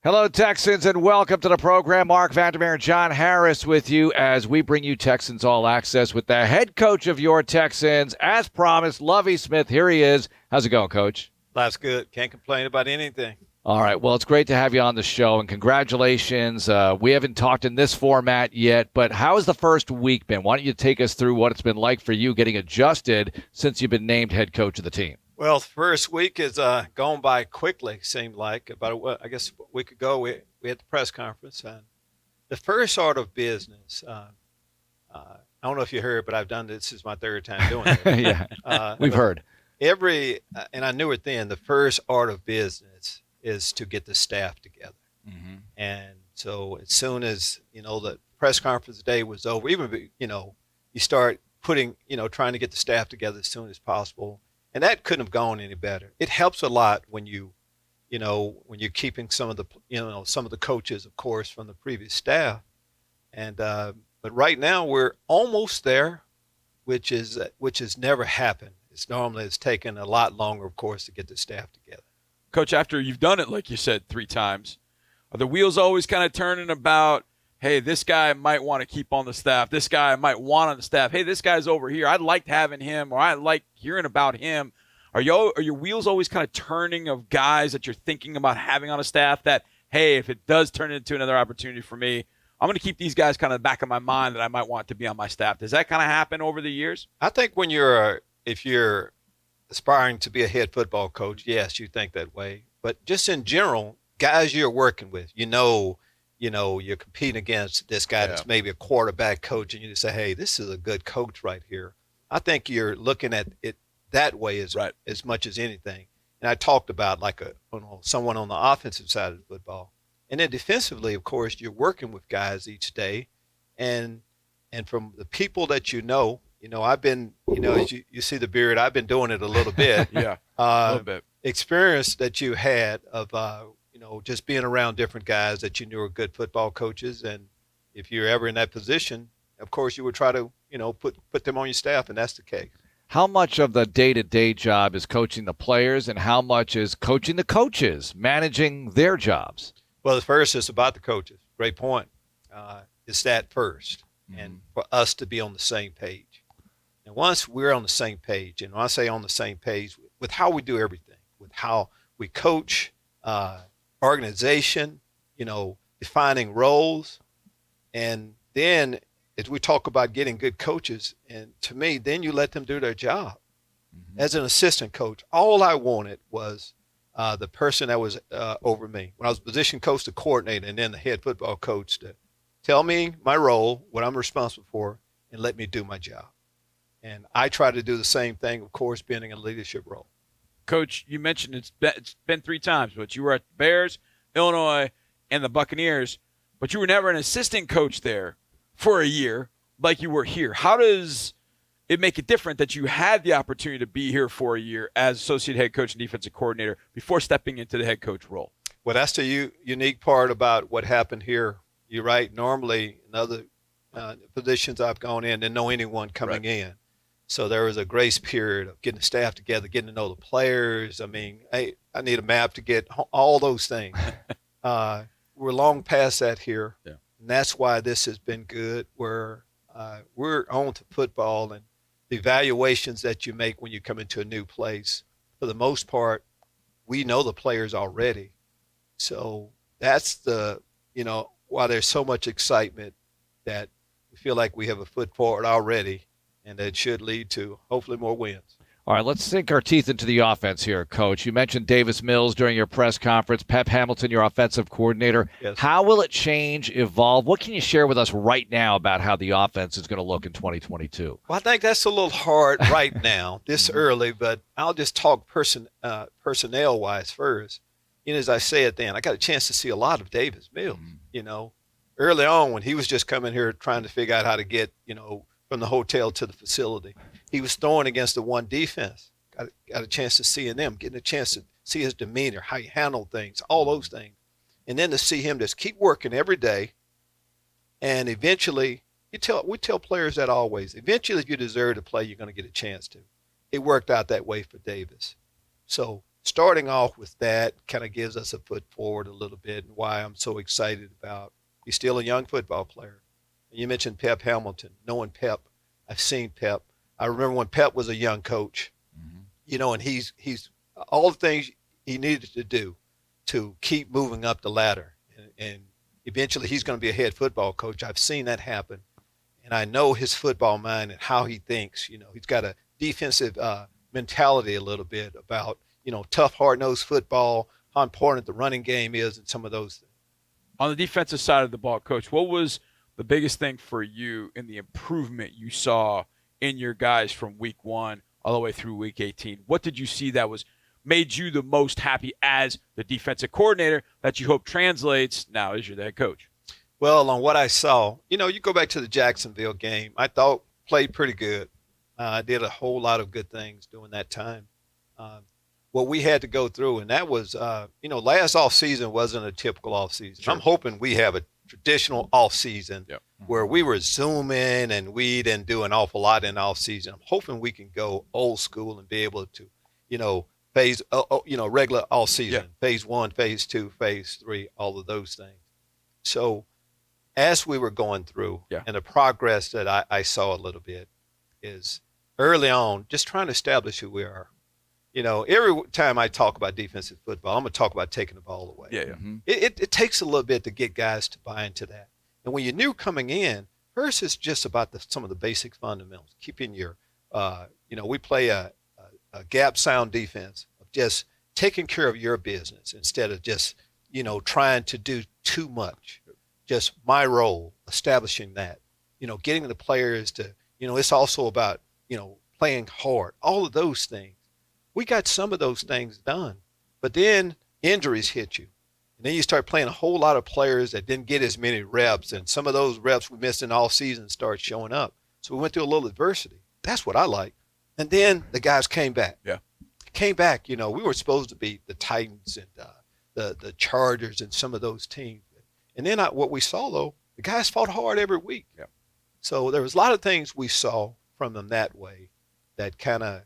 Hello, Texans, and welcome to the program. Marc, Vandermeer, and John Harris with you as we bring you Texans All Access with the head coach of your Texans. As promised, Lovie Smith. Here he is. How's it going, Coach? Life's good. Can't complain about anything. All right. Well, it's great to have you on the show, and congratulations. We haven't talked in this format yet, but how has the first week been? Why don't you take us through what it's been like for you getting adjusted since you've been named head coach of the team? Well, the first week is gone by quickly, seemed like. About, I guess, a week ago, we had the press conference. And the first order of business, I don't know if you heard, but I've done this. This is my third time doing it. Yeah, we've heard. And I knew it then, the first order of business is to get the staff together. Mm-hmm. And so as soon as, the press conference day was over, even, you start putting, trying to get the staff together as soon as possible. And that couldn't have gone any better. It helps a lot when when you're keeping some of the coaches, of course, from the previous staff. And but right now we're almost there, which has never happened. It's taken a lot longer, of course, to get the staff together. Coach, after you've done it, like you said, 3 times, are the wheels always kind of turning about, hey, this guy might want to keep on the staff. This guy I might want on the staff. Hey, this guy's over here. I liked having him, or I like hearing about him. Are your wheels always kind of turning of guys that you're thinking about having on a staff that, hey, if it does turn into another opportunity for me, I'm going to keep these guys kind of back of my mind that I might want to be on my staff. Does that kind of happen over the years? I think if you're aspiring to be a head football coach, yes, you think that way. But just in general, guys you're working with, you're competing against this guy that's maybe a quarterback coach, and you just say, hey, this is a good coach right here. I think you're looking at it that way as much as anything. And I talked about someone on the offensive side of football. And then defensively, of course, you're working with guys each day. And from the people that I've been, as you see the beard, I've been doing it a little bit. A little bit. Experience that you had of just being around different guys that you knew were good football coaches. And if you're ever in that position, of course, you would try to, put them on your staff, and that's the case. How much of the day-to-day job is coaching the players, and how much is coaching the coaches, managing their jobs? Well, the first is about the coaches. Great point. It's that first, and for us to be on the same page. And once we're on the same page, and when I say on the same page, with how we do everything, with how we coach, organization, defining roles, and then as we talk about getting good coaches, and to me, then you let them do their job. Mm-hmm. As an assistant coach, all I wanted was the person that was over me. When I was position coach, the coordinator, and then the head football coach, to tell me my role, what I'm responsible for, and let me do my job. And I try to do the same thing, of course, being in a leadership role. Coach, you mentioned it's been 3 times, but you were at the Bears, Illinois, and the Buccaneers, but you were never an assistant coach there for a year like you were here. How does it make it different that you had the opportunity to be here for a year as associate head coach and defensive coordinator before stepping into the head coach role? Well, that's the unique part about what happened here. You're right. Normally, in other positions I've gone in, didn't know anyone coming in. So there was a grace period of getting the staff together, getting to know the players. I mean, hey, I need a map to get all those things. We're long past that here. Yeah. And that's why this has been good, where we're on to football, and the evaluations that you make when you come into a new place, for the most part, we know the players already. So that's why there's so much excitement, that we feel like we have a foot forward already, and that should lead to hopefully more wins. All right, let's sink our teeth into the offense here, Coach. You mentioned Davis Mills during your press conference, Pep Hamilton, your offensive coordinator. Yes. How will it change, evolve? What can you share with us right now about how the offense is going to look in 2022? Well, I think that's a little hard right now, this early, but I'll just talk personnel-wise first. As I said then, I got a chance to see a lot of Davis Mills, early on when he was just coming here trying to figure out how to get, from the hotel to the facility. He was throwing against the one defense. Got a chance to see them, getting a chance to see his demeanor, how he handled things, all those things. And then to see him just keep working every day. And eventually, we tell players that always, eventually if you deserve to play, you're going to get a chance to. It worked out that way for Davis. So starting off with that kind of gives us a foot forward a little bit, and why I'm so excited about he's still a young football player. You mentioned Pep Hamilton. Knowing Pep, I've seen Pep. I remember when Pep was a young coach, and he's all the things he needed to do to keep moving up the ladder. And eventually he's going to be a head football coach. I've seen that happen. And I know his football mind and how he thinks. He's got a defensive mentality a little bit about, tough, hard-nosed football, how important the running game is, and some of those things. On the defensive side of the ball, Coach, what was the biggest thing for you in the improvement you saw in your guys from week 1 all the way through week 18? What did you see that made you the most happy as the defensive coordinator that you hope translates now as your head coach? Well, on what I saw, you go back to the Jacksonville game, I thought played pretty good. I did a whole lot of good things during that time. What we had to go through, and that was, last offseason wasn't a typical offseason. Sure. I'm hoping we have a traditional offseason where we were Zooming and we didn't do an awful lot in offseason. I'm hoping we can go old school and be able to, phase, regular offseason, phase 1, phase 2, phase 3, all of those things. So as we were going through, and the progress that I saw a little bit is early on, just trying to establish who we are. Every time I talk about defensive football, I'm going to talk about taking the ball away. It takes a little bit to get guys to buy into that. And when you're new coming in, first it's just about some of the basic fundamentals. Keeping your, we play a gap sound defense of just taking care of your business instead of just, trying to do too much. Just my role, establishing that, getting the players to, it's also about, playing hard, all of those things. We got some of those things done, but then injuries hit you. And then you start playing a whole lot of players that didn't get as many reps, and some of those reps we missed in all season start showing up. So we went through a little adversity. That's what I like. And then the guys came back. Came back, we were supposed to beat the Titans and the Chargers and some of those teams. And then what we saw, though, the guys fought hard every week. So there was a lot of things we saw from them that way that kind of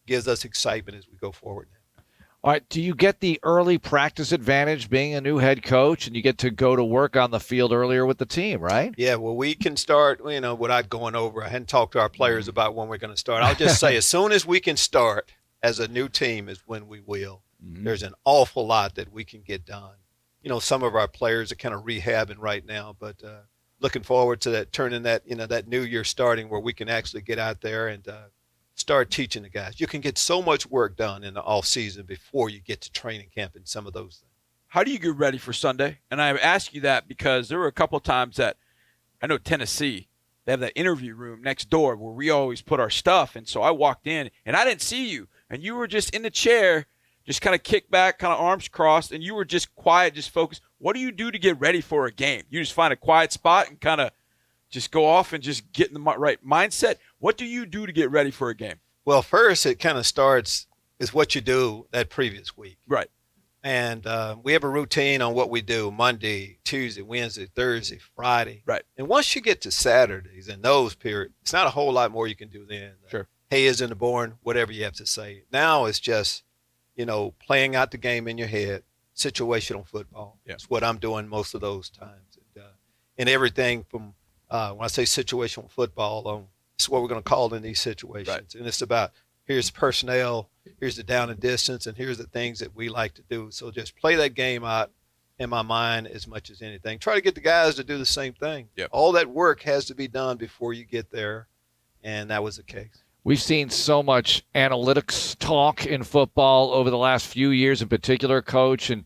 gives us excitement as we go forward now. All right, do you get the early practice advantage being a new head coach, and you get to go to work on the field earlier with the team, right? Yeah, well, we can start, without going over. I hadn't talked to our players about when we're going to start. I'll just say as soon as we can start as a new team is when we will. There's an awful lot that we can get done. Some of our players are kind of rehabbing right now, but looking forward to that, turning that, that new year starting where we can actually get out there and start teaching the guys. You can get so much work done in the off season before you get to training camp and some of those things. How do you get ready for Sunday? And I ask you that because there were a couple of times that I know Tennessee, they have that interview room next door where we always put our stuff. And so I walked in and I didn't see you. And you were just in the chair, just kind of kicked back, kind of arms crossed, and you were just quiet, just focused. What do you do to get ready for a game? You just find a quiet spot and kind of just go off and just get in the right mindset? What do you do to get ready for a game? Well, first it kind of starts is what you do that previous week. Right. And we have a routine on what we do Monday, Tuesday, Wednesday, Thursday, Friday. Right. And once you get to Saturdays and those periods, it's not a whole lot more you can do then. Sure. Hey, is in the born, whatever you have to say. Now it's just, playing out the game in your head, situational football. Yeah. It's what I'm doing most of those times. And everything from, when I say situational football, it's what we're going to call in these situations. Right. And it's about, here's personnel, here's the down and distance, and here's the things that we like to do. So just play that game out in my mind as much as anything. Try to get the guys to do the same thing. Yep. All that work has to be done before you get there, and that was the case. We've seen so much analytics talk in football over the last few years in particular, Coach. And,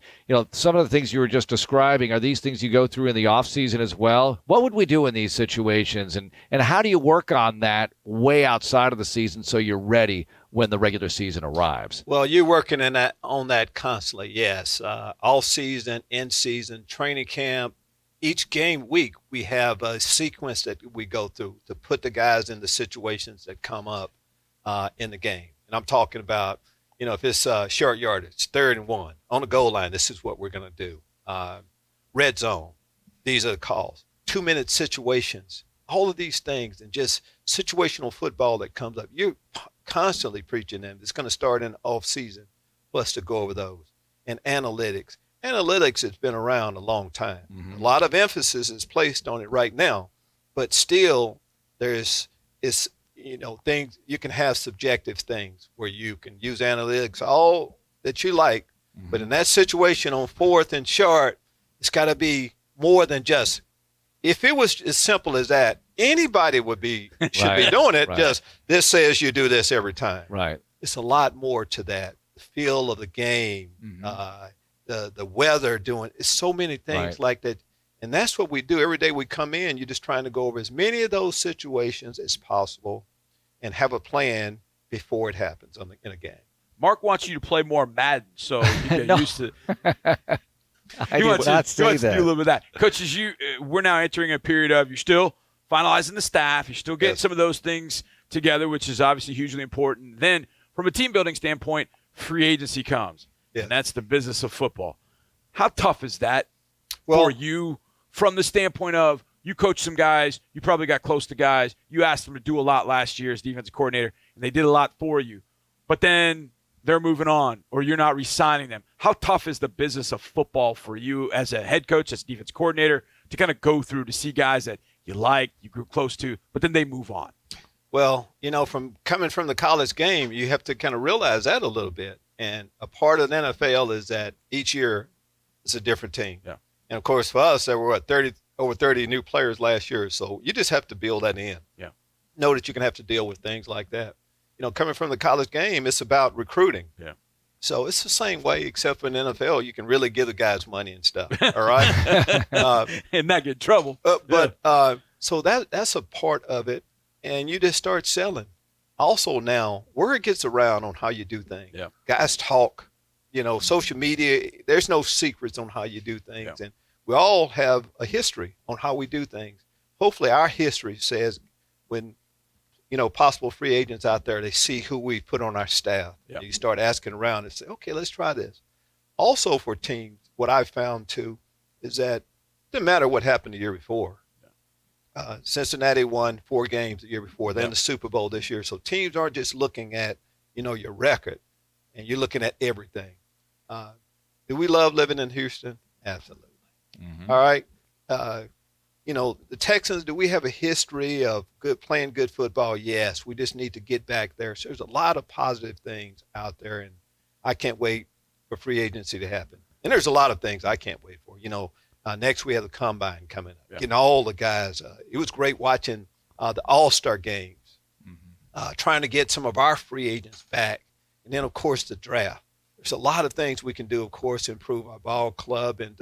some of the things you were just describing, are these things you go through in the offseason as well? What would we do in these situations? And how do you work on that way outside of the season so you're ready when the regular season arrives? Well, you're working on that constantly, yes. All season, in season, training camp. Each game week, we have a sequence that we go through to put the guys in the situations that come up in the game. And I'm talking about, if it's short yardage, 3rd and 1, on the goal line, this is what we're going to do. Red zone, these are the calls. 2-minute situations, all of these things, and just situational football that comes up. You're constantly preaching them. It's going to start in off season. for us to go over those. And analytics. Analytics has been around a long time. Mm-hmm. A lot of emphasis is placed on it right now, but still things you can have subjective things where you can use analytics all that you like, Mm-hmm. but in that situation on 4th and short, it's got to be more than just. If it was as simple as that, anybody should be doing it. Right. Just this says you do this every time. Right. It's a lot more to that. The feel of the game, the weather doing. It's so many things like that. And that's what we do every day. We come in. You're just trying to go over as many of those situations as possible, and have a plan before it happens in a game. Marc wants you to play more Madden, so you get No. used to. I did not say To do a that. little bit of that, coaches. We're now entering a period of you're still finalizing the staff. You're still getting some of those things together, which is obviously hugely important. Then, from a team building standpoint, free agency comes, and that's the business of football. How tough is that for you, from the standpoint of you coached some guys, you probably got close to guys, you asked them to do a lot last year as defensive coordinator, and they did a lot for you, but then they're moving on, or you're not re-signing them. How tough is the business of football for you as a head coach, as a defense coordinator, to kind of go through to see guys that you like, you grew close to, but then they move on? Well, from coming from the college game, you have to kind of realize that a little bit. And a part of the NFL is that each year is a different team. Yeah. And, of course, for us, there were over 30 new players last year. So you just have to build that in. Yeah. Know that you can have to deal with things like that. Coming from the college game, it's about recruiting. Yeah. So it's the same way, except for in the NFL, you can really give the guys money and stuff. All right. And not get in trouble. So that's a part of it. And you just start selling. Also now, word gets around on how you do things. Yeah. Guys talk. Social media, there's no secrets on how you do things. Yeah. And we all have a history on how we do things. Hopefully our history says when possible free agents out there, they see who we put on our staff. Yep. You start asking around and say, okay, let's try this. Also for teams, what I've found too is that it doesn't matter what happened the year before. Cincinnati won 4 games the year before. They're in the Super Bowl this year. So teams aren't just looking at, your record, and you're looking at everything. Do we love living in Houston? Absolutely. Mm-hmm. All right. The Texans, do we have a history of playing good football? Yes. We just need to get back there. So there's a lot of positive things out there, and I can't wait for free agency to happen. And there's a lot of things I can't wait for. Next we have the Combine coming up. Getting all the guys. It was great watching the All-Star games, trying to get some of our free agents back. And then, of course, the draft. There's a lot of things we can do, of course, to improve our ball club, and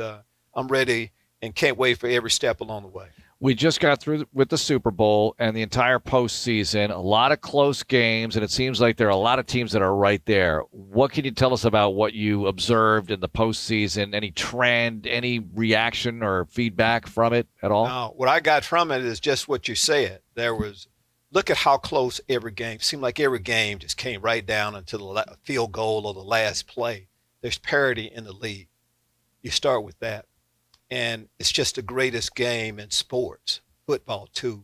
I'm ready and can't wait for every step along the way. We just got through with the Super Bowl and the entire postseason. A lot of close games, and it seems like there are a lot of teams that are right there. What can you tell us about what you observed in the postseason? Any trend, any reaction or feedback from it at all? No, what I got from it is just what you said. Look at how close every game. Seemed like every game just came right down into the field goal or the last play. There's parity in the league. You start with that. And it's just the greatest game in sports, football too,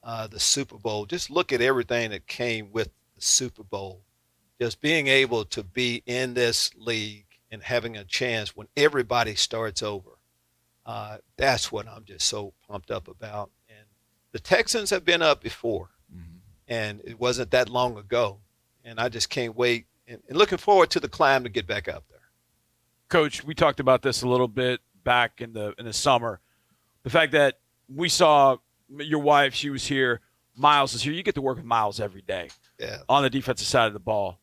the Super Bowl. Just look at everything that came with the Super Bowl. Just being able to be in this league and having a chance when everybody starts over. That's what I'm just so pumped up about. And the Texans have been up before, and it wasn't that long ago. And I just can't wait. And looking forward to the climb to get back up there. Coach, we talked about this a little bit back in the summer. The fact that we saw your wife, she was here, Miles is here. You get to work with Miles every day on the defensive side of the ball.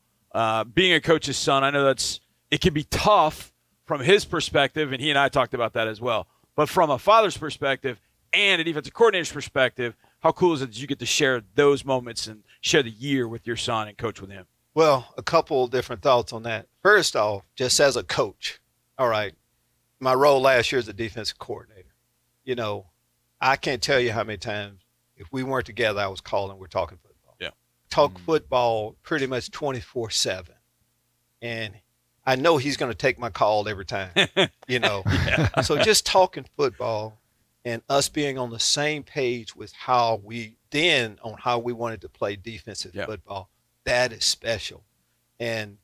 Being a coach's son, I know it can be tough from his perspective, and he and I talked about that as well. But from a father's perspective and a defensive coordinator's perspective, how cool is it that you get to share those moments and share the year with your son and coach with him? Well, a couple of different thoughts on that. First off, just as a coach, all right, my role last year as a defensive coordinator, I can't tell you how many times if we weren't together, I was calling, we're talking football. Yeah. Talk football pretty much 24/7. And I know he's going to take my call every time, So just talking football and us being on the same page with how we wanted to play defensive football, that is special. And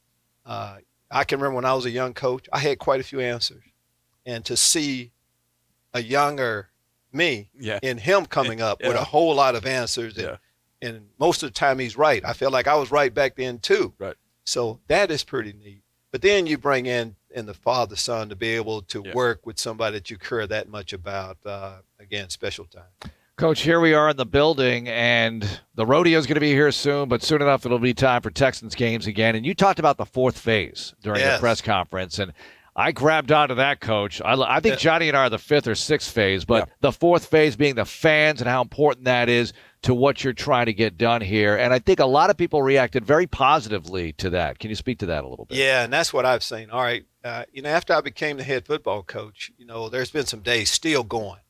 I I can remember when I was a young coach, I had quite a few answers. And to see a younger me and him coming up with a whole lot of answers, and most of the time he's right. I feel like I was right back then too. Right. So that is pretty neat. But then you bring in the father son to be able to work with somebody that you care that much about. Again, special time. Coach, here we are in the building, and the rodeo's going to be here soon, but soon enough it'll be time for Texans games again. And you talked about the fourth phase during the press conference, and I grabbed onto that, Coach. I think Johnny and I are the fifth or sixth phase, but the fourth phase being the fans and how important that is to what you're trying to get done here. And I think a lot of people reacted very positively to that. Can you speak to that a little bit? Yeah, and that's what I've seen. All right, after I became the head football coach, there's been some days still going.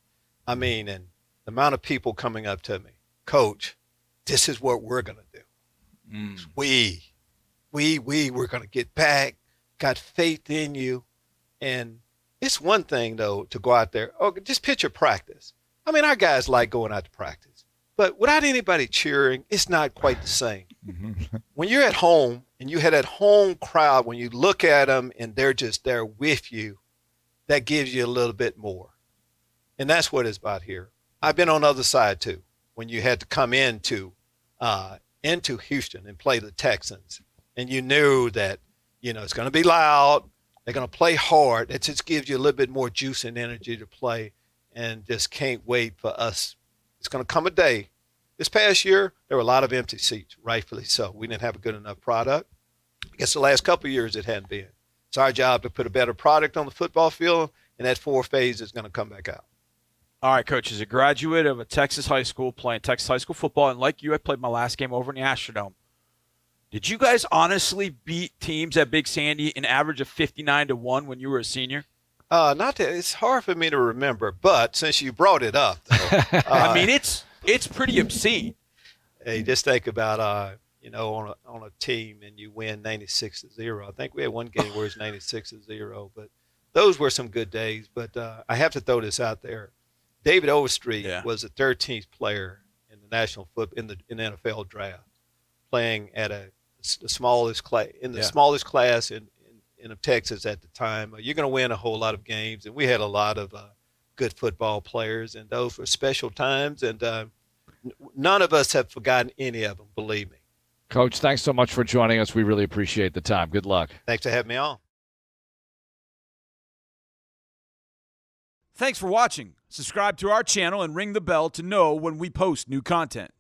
I mean, and the amount of people coming up to me, Coach, this is what we're going to do. We're going to get back, got faith in you. And it's one thing, though, to go out there. Oh, just picture practice. I mean, our guys like going out to practice. But without anybody cheering, it's not quite the same. When you're at home and you have that home crowd, when you look at them and they're just there with you, that gives you a little bit more. And that's what it's about here. I've been on the other side, too, when you had to come into Houston and play the Texans. And you knew that, it's going to be loud. They're going to play hard. It just gives you a little bit more juice and energy to play, and just can't wait for us. It's going to come a day. This past year, there were a lot of empty seats, rightfully so. We didn't have a good enough product. I guess the last couple of years it hadn't been. It's our job to put a better product on the football field, and that fourth phase is going to come back out. All right, Coach, as a graduate of a Texas high school playing Texas high school football, and like you, I played my last game over in the Astrodome. Did you guys honestly beat teams at Big Sandy an average of 59-1 when you were a senior? Not that it's hard for me to remember, but since you brought it up, though, I mean it's pretty obscene. Hey, just think about on a team and you win 96-0. I think we had one game where it's 96-0, but those were some good days. But I have to throw this out there: David Overstreet was the 13th player in the national in the NFL draft, playing at the smallest class smallest class in Texas at the time. You're going to win a whole lot of games, and we had a lot of good football players, and those were special times, and none of us have forgotten any of them, believe me. Coach, thanks so much for joining us. We really appreciate the time. Good luck. Thanks for having me on. Thanks for watching. Subscribe to our channel and ring the bell to know when we post new content.